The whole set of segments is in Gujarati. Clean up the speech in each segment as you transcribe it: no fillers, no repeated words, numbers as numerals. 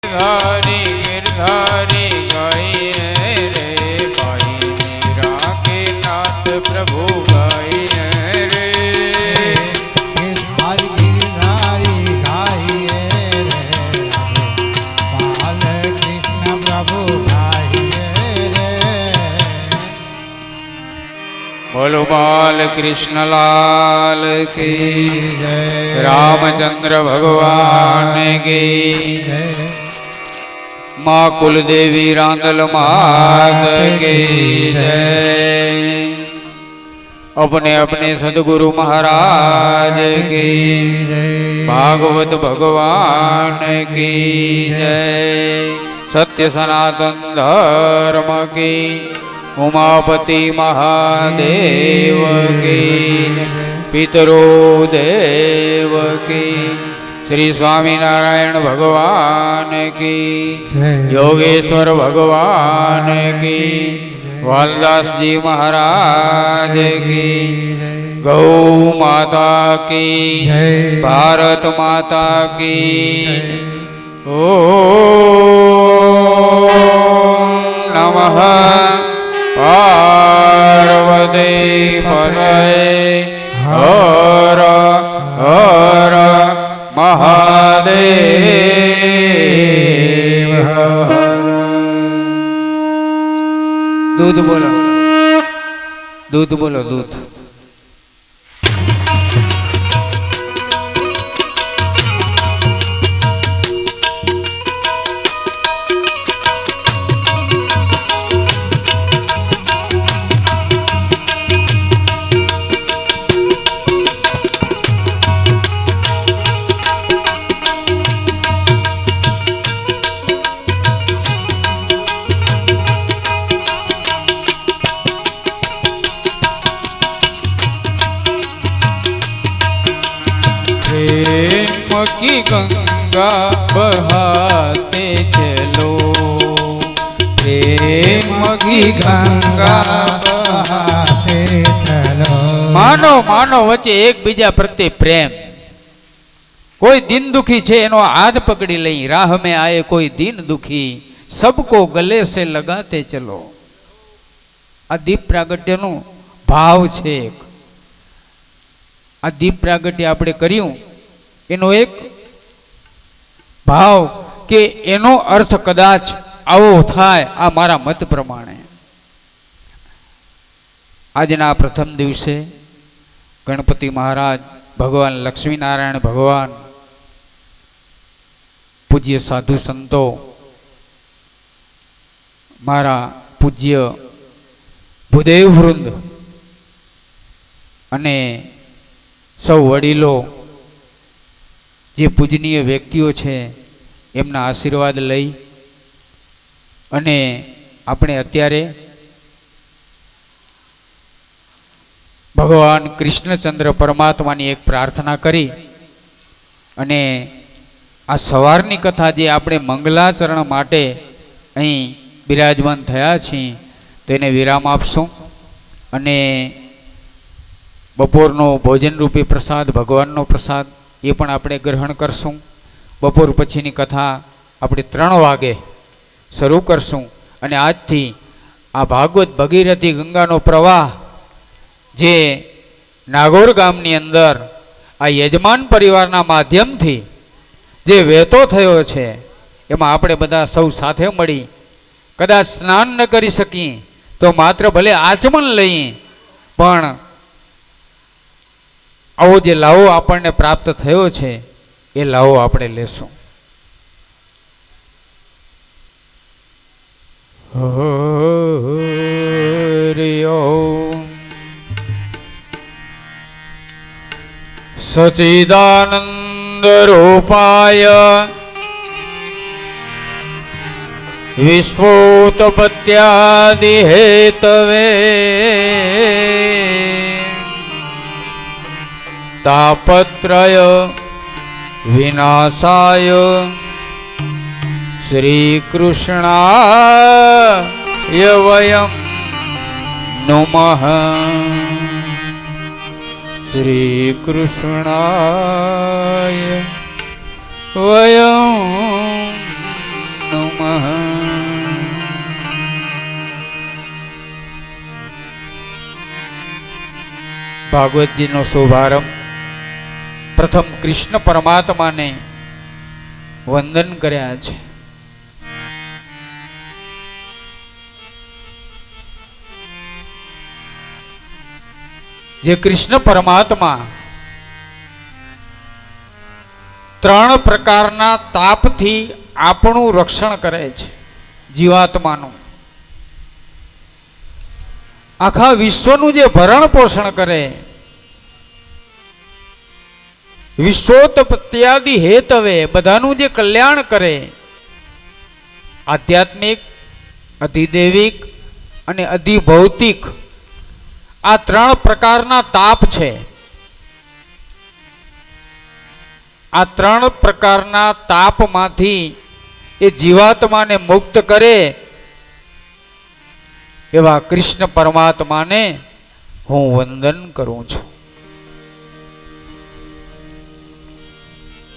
गिरधारी गिरधारी गाइए रे भाई मीरा के नाथ प्रभु गाइए रे गिरधारी गिरधारी गाइए रे बाल कृष्ण प्रभु गाइए रे। बोलो बाल कृष्ण लाल की जय रामचंद्र भगवान की माँ कुलदेवी रांदल मात की जय। अपने अपने सदगुरु महाराज की भागवत भगवान की जय। सत्य सनातन धर्म की उमापति महादेव की पितरो देव की श्री स्वामीनारायण भगवान की योगेश्वर भगवान की वालदास जी महाराज की गौ माता की भारत माता की ओम नमः पार्वती पतये हर हर महादेव। दूध बोलो दूध बोलो दूध। प्रेम की गंगा बहाते चलो प्रेम की गंगा बहाते चलो। मानो मानो वच्चे एक बीजा प्रत्ये प्रेम। कोई दिन दुखी छे एनो हाथ पकड़ी लई राह में आए कोई दिन दुखी सबको गले से लगाते चलो। आ दीप प्रागट्यनो भाव छे। आ दीप प्रागट्य આપણે કર્યું એનો એક ભાવ કે એનો અર્થ કદાચ આવો થાય આ મારા મત પ્રમાણે। આજના પ્રથમ દિવસે ગણપતિ મહારાજ ભગવાન લક્ષ્મીનારાયણ ભગવાન પૂજ્ય સાધુ સંતો મારા પૂજ્ય ભૂદેવ વૃંદ અને સૌ વડીલો જે પૂજનીય વ્યક્તિઓ છે એમના આશીર્વાદ લઈ અને આપણે અત્યારે ભગવાન કૃષ્ણચંદ્ર પરમાત્માની એક પ્રાર્થના કરી અને આ સવારની કથા જે આપણે મંગલાચરણ માટે અહીં બિરાજમાન થયા છીએ તેને વિરામ આપશું અને બપોરનો ભોજન રૂપી પ્રસાદ ભગવાનનો પ્રસાદ એ પણ આપણે ગ્રહણ કરશું। બપોર પછીની કથા આપણે 3 વાગે શરૂ કરશું અને આજથી આ ભાગવત ભગીરથી ગંગાનો પ્રવાહ જે નાગોર ગામની અંદર આ યજમાન પરિવારના માધ્યમથી જે વહેતો થયો છે એમાં આપણે બધા સૌ સાથે મળી કદાચ સ્નાન ન કરી શકીએ તો માત્ર ભલે આચમન લઈએ પણ આવો જે લાવો આપણને પ્રાપ્ત થયો છે એ લાવો આપણે લેશું। હરિ ઓમ સચિદાનંદ રૂપાય વિસ્ફોટપત્યાદિ હેતવે तापत्रय विनाशाय श्री कृष्णाय वयं नमः। श्री कृष्णाय वयं ભાગવતજીનો શુભારંભ પ્રથમ કૃષ્ણ પરમાત્માને વંદન કર્યા છે. જે કૃષ્ણ પરમાત્મા ત્રણ પ્રકારના તાપથી આપણું રક્ષણ કરે છે, જીવાત્માનું. આખા વિશ્વનું જે ભરણ પોષણ કરે, વિશ્વોત્પત્યાદિ હેતવે બધાનું જે કલ્યાણ કરે, આધ્યાત્મિક, અધિદૈવિક અને અધિભૌતિક, આ ત્રણ પ્રકારના તાપ છે. આ ત્રણ પ્રકારના તાપમાંથી એ જીવાત્માને મુક્ત કરે એવા કૃષ્ણ પરમાત્માને હું વંદન કરું છું.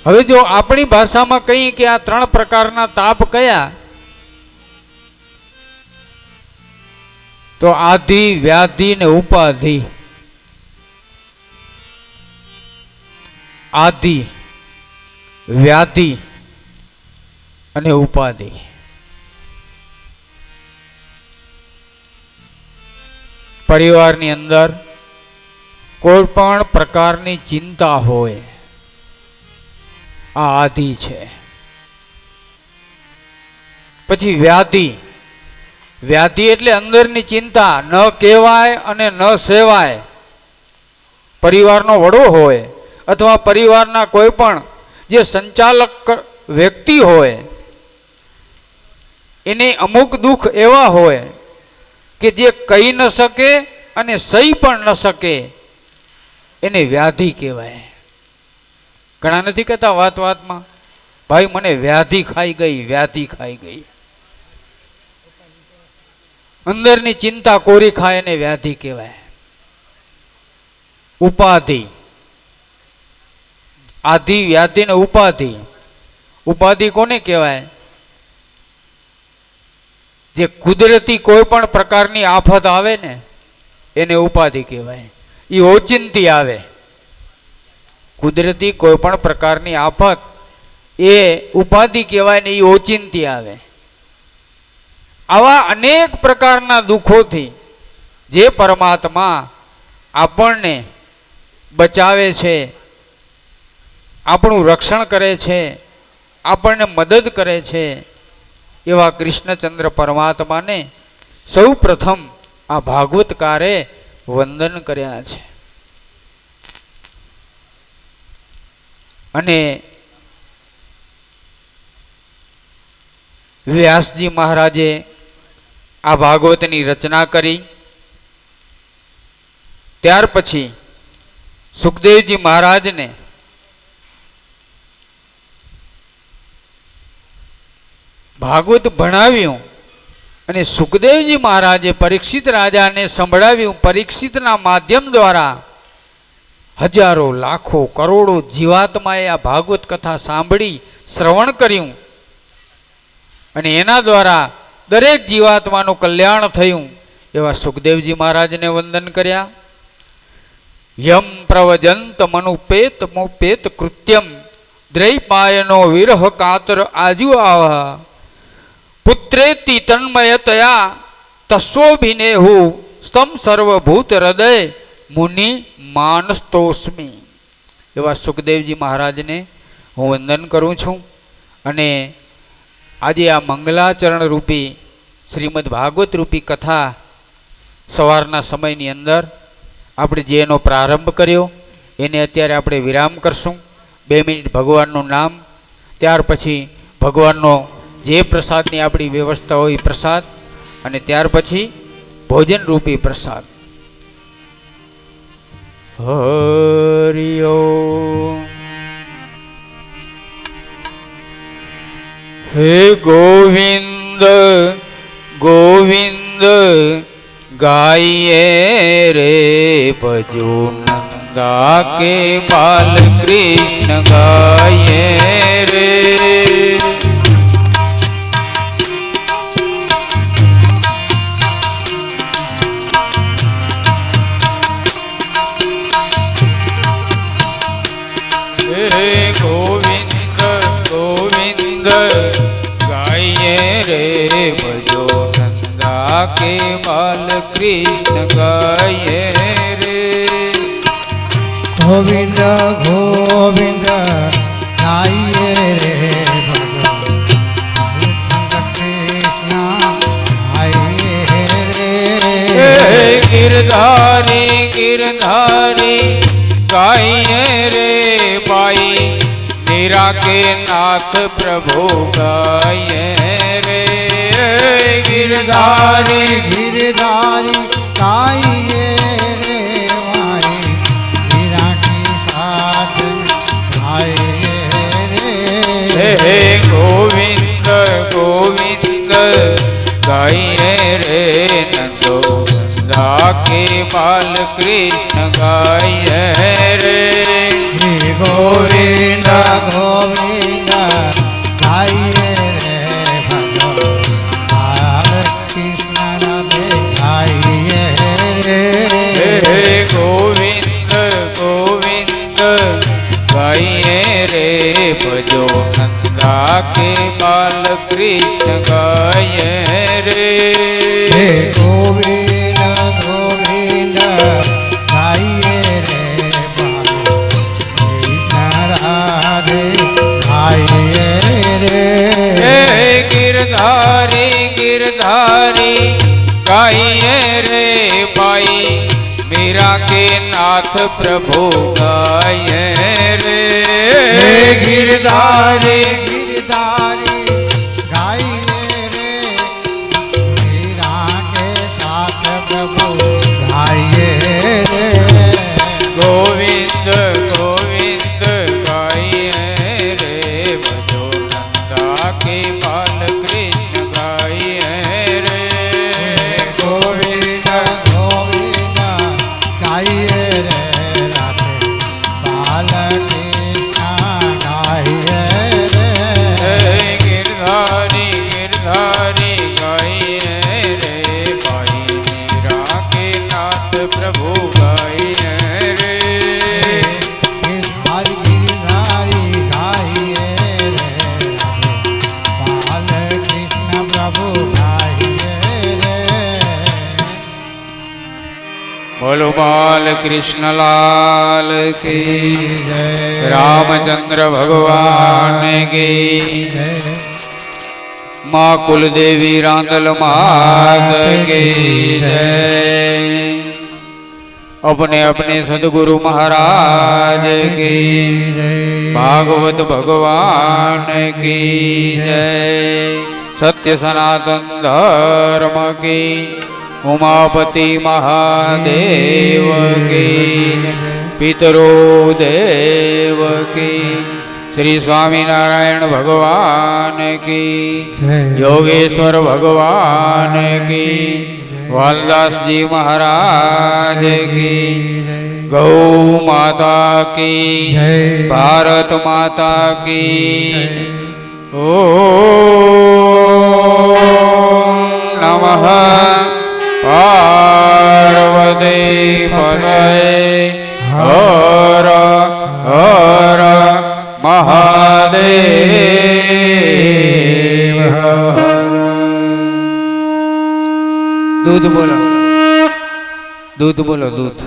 હવે જો આપણી ભાષામાં કહીએ કે આ ત્રણ પ્રકારના તાપ કયા, તો આધિ, વ્યાધિ ને ઉપાધિ. આધિ, વ્યાધિ અને ઉપાધિ. પરિવારની અંદર કોઈ પણ પ્રકારની ચિંતા હોય, આ આધિ છે. પછી વ્યાધિ. વ્યાધિ એટલે અંદરની ચિંતા, ન કહેવાય અને ન સેવાય. પરિવારનો વડો હોય અથવા પરિવારના કોઈ પણ જે સંચાલક વ્યક્તિ હોય, એને અમુક દુઃખ એવા હોય કે જે કહી ન શકે અને સહી પણ ન શકે, એને વ્યાધિ કહેવાય. ઘણા નથી કહેતા વાત વાતમાં, ભાઈ મને વ્યાધિ ખાઈ ગઈ, વ્યાધિ ખાઈ ગઈ. અંદરની ચિંતા કોરી ખાય એને વ્યાધિ કહેવાય. ઉપાધિ. આધિ, વ્યાધિ ને ઉપાધિ. ઉપાધિ કોને કહેવાય? જે કુદરતી કોઈ પણ પ્રકારની આફત આવે ને એને ઉપાધિ કહેવાય. એ ઓચિંતી આવે. કુદરતી કોઈ પણ પ્રકારની આફત એ ઉપાધિ કહેવાય ને એ ઓચિંતી આવે. આવા અનેક પ્રકારના દુઃખોથી જે પરમાત્મા આપણને બચાવે છે, આપણું રક્ષણ કરે છે, આપણને મદદ કરે છે, એવા કૃષ્ણચંદ્ર પરમાત્માને સૌ પ્રથમ આ ભાગવતકારે વંદન કર્યા છે. અને વ્યાસજી મહારાજે આ ભાગવતની રચના કરી. ત્યાર પછી સુખદેવજી મહારાજને ભાગવત ભણાવ્યું અને સુખદેવજી મહારાજે પરીક્ષિત રાજાને સંભળાવ્યું. પરીક્ષિતના માધ્યમ દ્વારા હજારો, લાખો, કરોડો જીવાત્માએ આ ભાગવત કથા સાંભળી, શ્રવણ કર્યું અને એના દ્વારા દરેક જીવાત્માનું કલ્યાણ થયું. એવા સુખદેવજી મહારાજને વંદન કર્યા. યમ પ્રવજંત મનુપેત મોપેત કૃત્યમ દ્રૈપાયનો વિરહ કાતર આજુ આવા પુત્રેતિ તન્મયતયા તસ્વોભિનેહુ સ્તમ સર્વભૂત હૃદય મુનિ માનસ્તોસ્મી. એવા સુખદેવજી મહારાજને હું વંદન કરું છું. અને આજે આ મંગલાચરણ રૂપી શ્રીમદ ભાગવત રૂપી કથા સવારના સમયની અંદર આપણે જે એનો પ્રારંભ કર્યો એને અત્યારે આપણે વિરામ કરશું. 2 મિનિટ ભગવાનનું નામ, ત્યાર પછી ભગવાનનો જે પ્રસાદની આપણી વ્યવસ્થા હોય પ્રસાદ, અને ત્યાર પછી ભોજન રૂપી પ્રસાદ. હરિ ઓમ. હે ગોવિંદ ગોવિંદ ગાઈએ રે ભજો નંદા કે બાલ કૃષ્ણ ગાઈએ રે. गाये रे भजो नंदा के बाल कृष्ण गाये रे गोविंद गोविंद गाइए रे कृष्ण गाइए रे गिरधारी गिरधारी गाइए रे भाई मीरा के नाथ प्रभु गाइए रे गिरधारी गिरधारी गाइए रे भाई मीरा की साथ गाइए रे गोविंद गोविंद गाइए रे नंदो नंदा के बाल कृष्ण गाइए रे गोविंद गोविंद गाइए रे भगवान कृष्ण राधे गाइए रे गोविंद गोविंद गाइए रे भजो नंदा के बाल कृष्ण गाइए रे गोविंद गोविंद गाइए रे कृष्ण राधे गाइए रे गिरधारी गिरधारी गाइए रे भाई मीरा के नाथ प्रभु गाइए रे गिरधारी गिरधारी गाइए रे मीरा के साथ प्रभु गाइए रे गोविंद गोविंद गाइए रे भजो नंदा के बाल कृष्ण गाइए रे गोविंद गोविंद गाइए रे राधे बाल कृष्ण गाइए रे गिरधारी गिरधारी गाइए रे भाई मीरा के नाथ प्रभु गाइए रे गिरधारी गिरधारी गाइए रे बाल कृष्ण प्रभु गाइए रे बोलो बाल कृष्ण लाल की जय रामचंद्र भगवान की माँ कुलदेवी रांदल मात की जय अपने अपने सदगुरु महाराज की भागवत भगवान की जय सत्य सनातन धर्म की उमापति महादेव की पितरो देव की श्री स्वामीनारायण भगवान की योगेश्वर भगवान की वालदास जी महाराज की गौ माता की भारत माता की ओम नमः पार्वती पतये हर हर महादेव दूध बोलो दूध बोलो दूध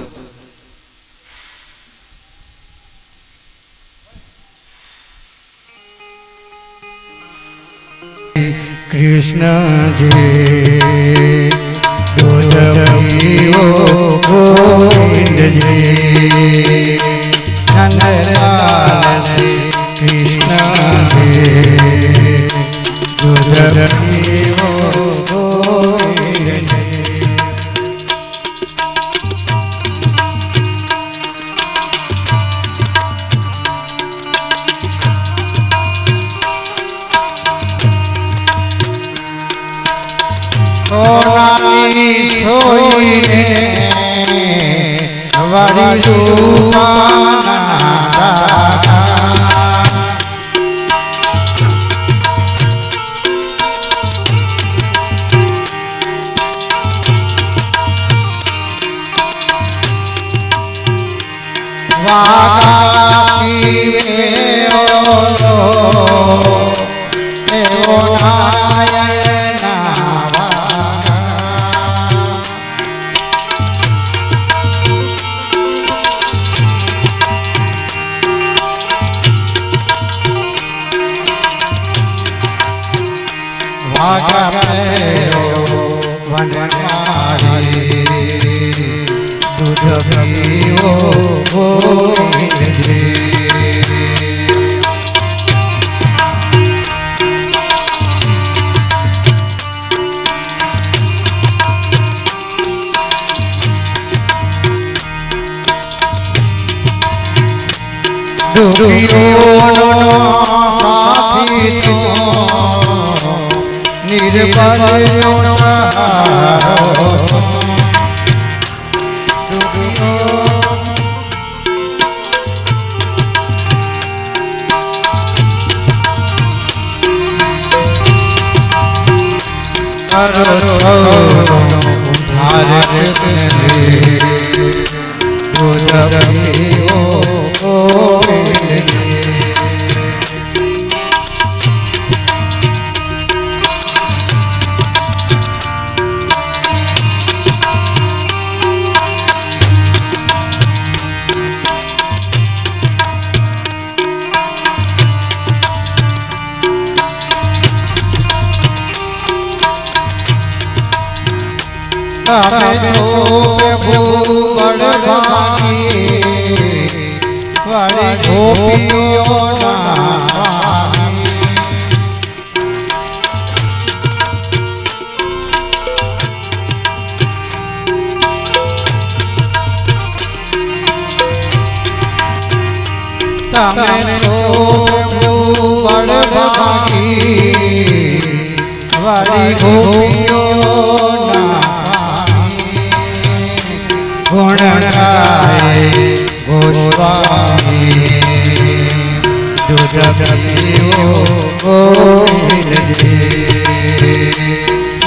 कृष्ण जी दूध पियो गोविंद जी नंदलाल कृष्ण जी दूध पियो गोविंद जी सोईने वरी रूपाना वासी में ओ વાગા પેરો વનમારી દૂધ પીવો ગોવિંદજી દુખીઓનો સાથી તો નિર્બળનો સહારો કરો સૌનો ઉદ્ધાર કૃષ્ણ ઉદપીઓ ગોવિંદજી તમે તો ભૂવડ ભાગી વાળી ગોપીઓના સ્વામી તમે તો ભૂવડ ભાગી વાળી ગોપીઓના ગુણ ગાય ગોસ્વામી દૂધ પીવો ગોવિંદજી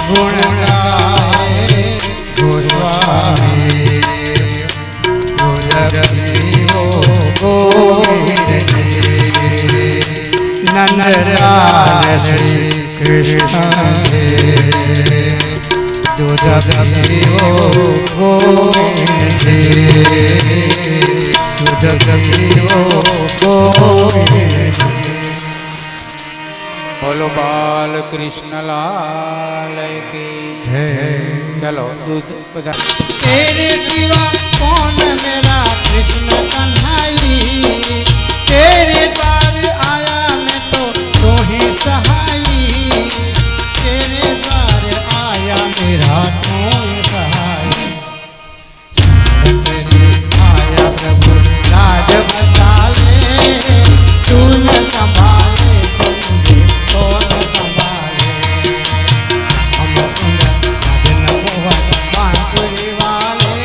ગુણ ગાય ગોસ્વામી દૂધ પીવો ગોવિંદજી નંદલાલ શ્રી કૃષ્ણ દૂધ પીવો ગોવિંદજી દૂધ પીવો ગોવિંદજી બોલો બાલ કૃષ્ણલાલ કી જય ચલો દૂધ બધા तेरे सिवा कौन मेरा कृष्ण कन्हाई तेरे द्वार आया मैं तो तू ही सहाई तेरे द्वार आया मेरा तू ही सहाई तेरे आया प्रभु राज बता ले तूने संभाले तो मुझे कौन संभाले हम सुंदर भजन मोहन बांसुरी वाले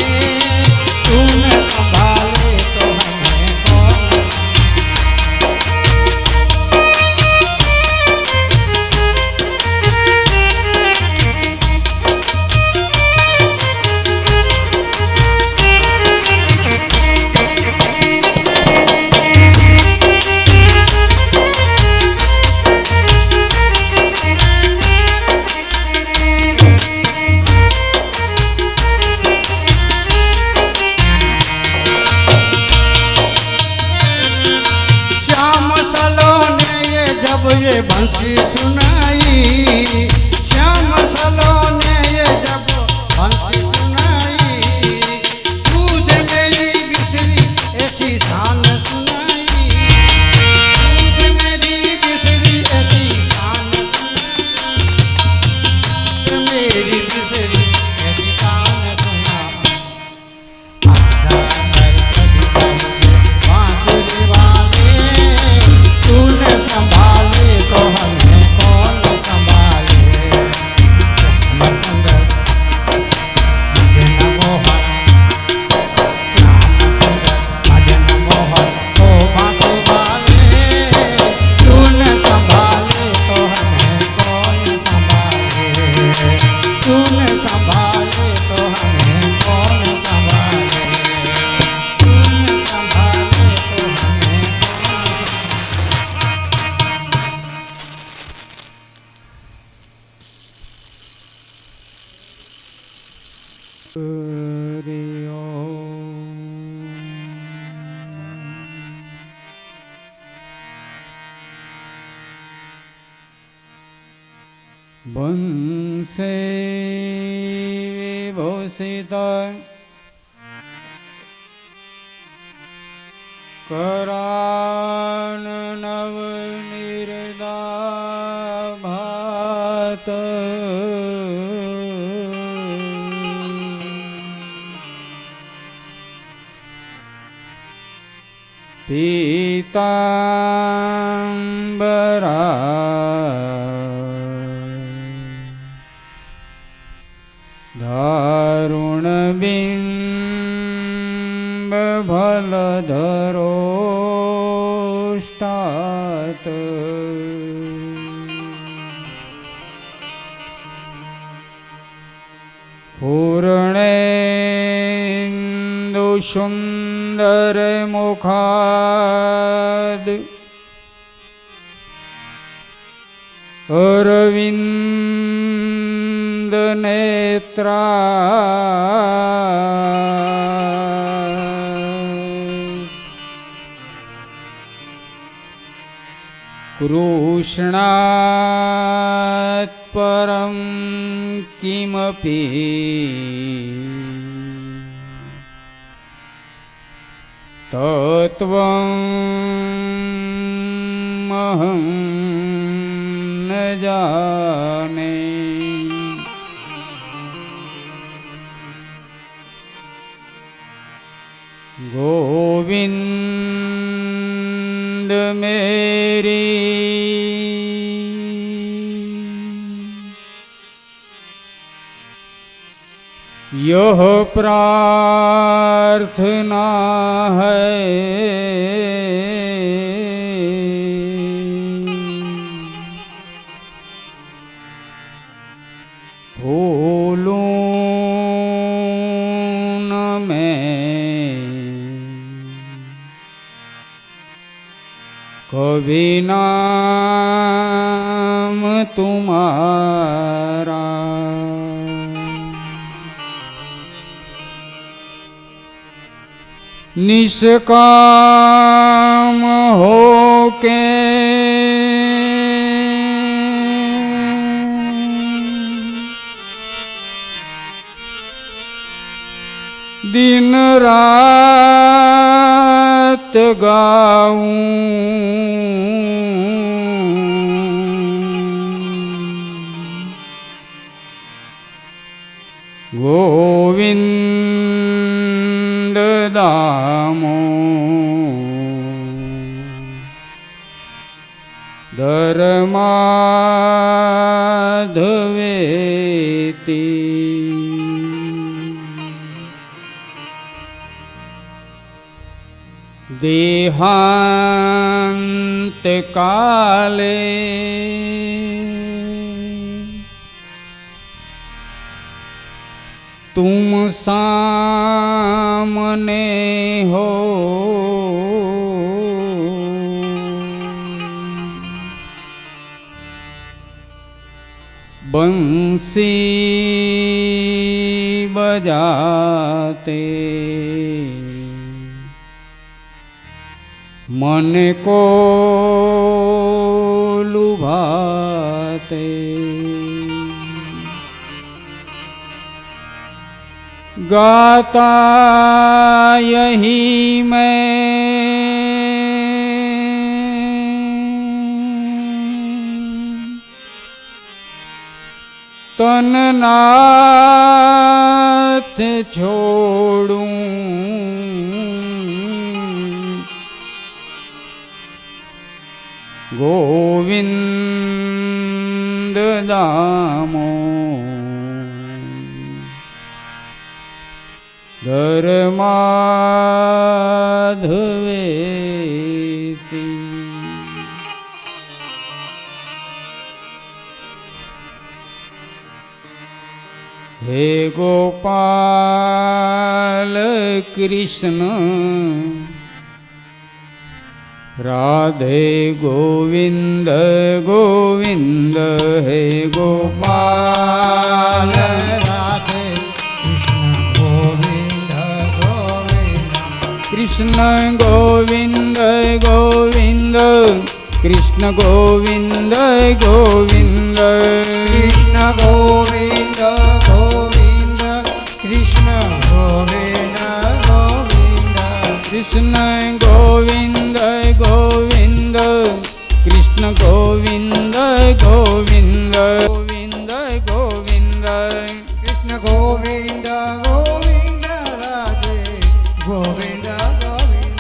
तूने संभाले तो हमें कौन હરિ ઓમ. બંસે વિભૂષિત કરાન નવ નિર્દાભાત પીતાંબરા દારુણ બિંબ ભલધરો સ્ટાત પૂર્ણેન્દુ સુંદર મુખાદ અરવિંદ નેત્રા કૃષ્ણાત પરમ કિમપી તત્વમહં ન જાને. ગોવિંદ મેરી यह प्रार्थना है फूलों में कभी नाम तुम्हारा निष्काम हो के दिन रात गाऊं गोविंद दामो धर्माधवेति देहांत काले तुम सामने हो बंसी बजाते मन को लुभाते गाता यही मैं तननाथ छोड़ूं गोविंद दामो धर्माधवेति हे गोपाल कृष्ण राधे गोविंद गोविंद हे गोपाल राधे कृष्ण કૃષ્ણ ગોવિંદ ગોવિંદ કૃષ્ણ ગોવિંદ ગોવિંદ કૃષ્ણ ગોવિંદ ગોવિંદ કૃષ્ણ ગોવિંદ ગોવિંદ કૃષ્ણ ગોવિંદ ગોવિંદ કૃષ્ણ ગોવિંદ ગોવિંદ ગોવિંદ ગોવિંદ કૃષ્ણ ગોવિંદ ગોવિંદ રાધે ગોવિંદ ગોવિંદ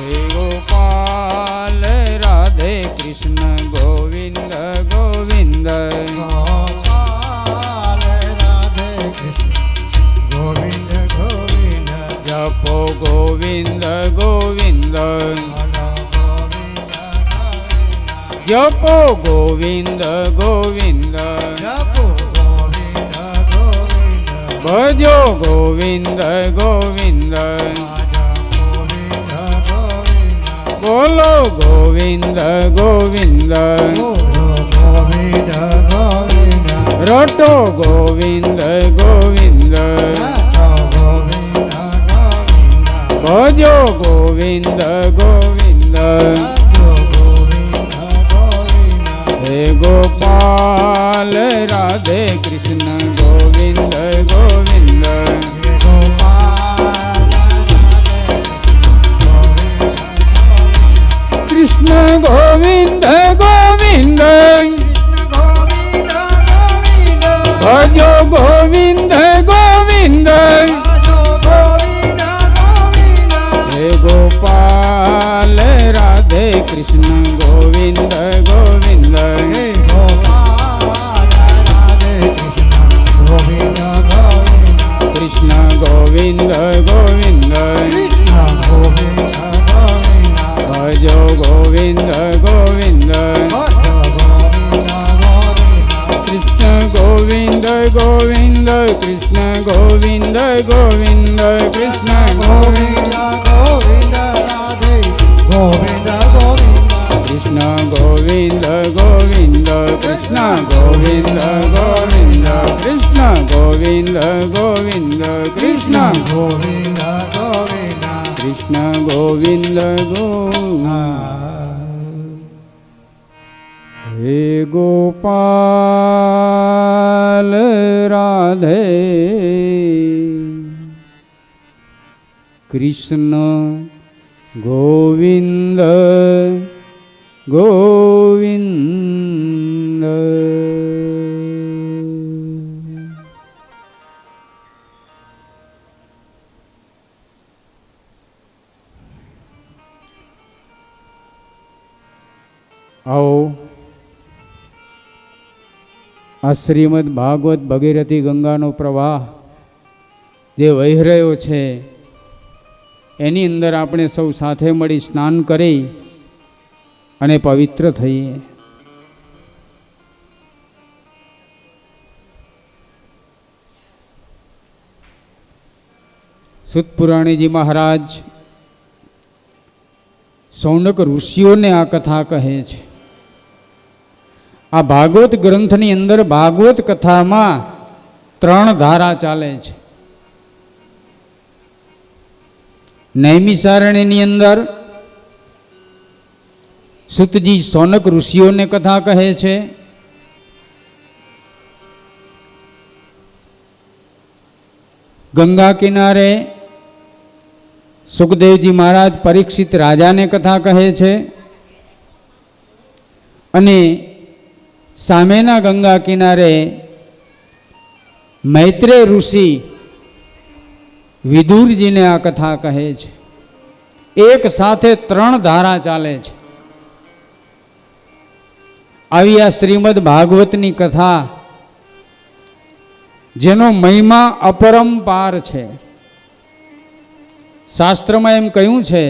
હે ગોપાલ રાધે કૃષ્ણ ગોવિંદ ગોવિંદ ગોપાલ રાધે કૃષ્ણ ગોવિંદ ગોવિંદ જપો ગોવિંદ ગોવિંદ જપો ગોવિંદ ગોવિંદ જપો ગોવિંદ ગોવિંદ ભજો ગોવિંદ ગોવિંદ બોલો ગોવિંદ ગોવિંદ રટો ગોવિંદ ગોવિંદ ભજો ગોવિંદ ગોવિંદ હે ગોપાલ રાધે કૃષ્ણ ગોવિંદ ગોવિંદ કૃષ્ણ ગોવિંદ ગોવિંદ ભજો ગોવિંદ ગોવિંદ હે ગોપાલ રાધે કૃષ્ણ ગોવિંદ ગોવિંદ કૃષ્ણ ગોવિંદ ગોવિંદ ભજો ગોવિંદ ગોવિંદ કૃષ્ણ ગોવિંદ ગોવિંદ કૃષ્ણ ગોવિંદ ગોવિંદ કૃષ્ણ ગોવિંદ કૃષ્ણ ગોવિંદ ગોવિંદ કૃષ્ણ ગોવિંદ ગોવિંદ કૃષ્ણ ગોવિંદ ગોવિંદ કૃષ્ણ કૃષ્ણ ગોવિંદ ગોવિંદ હે ગોપાલ રાધે કૃષ્ણ ગોવિંદ ગોવિંદ આવો આ શ્રીમદ ભાગવત ભગીરથી ગંગાનો પ્રવાહ જે વહી રહ્યો છે એની અંદર આપણે સૌ સાથે મળી સ્નાન કરી અને પવિત્ર થઈએ. સુત પુરાણીજી મહારાજ સૌનક ઋષિઓને આ કથા કહે છે. આ ભાગવત ગ્રંથની અંદર ભાગવત કથામાં 3 ધારા ચાલે છે. નૈમિષારણ્યની અંદર સુતજી સૌનક ઋષિઓને કથા કહે છે. ગંગા કિનારે સુખદેવજી મહારાજ પરીક્ષિત રાજાને કથા કહે છે. અને સામેના ગંગા કિનારે મૈત્રેય ઋષિ વિદુરજીને આ કથા કહે છે. એક સાથે 3 ધારા ચાલે છે. આવી આ શ્રીમદ ભાગવતની કથા જેનો મહિમા અપરંપાર છે. શાસ્ત્રમાં એમ કહ્યું છે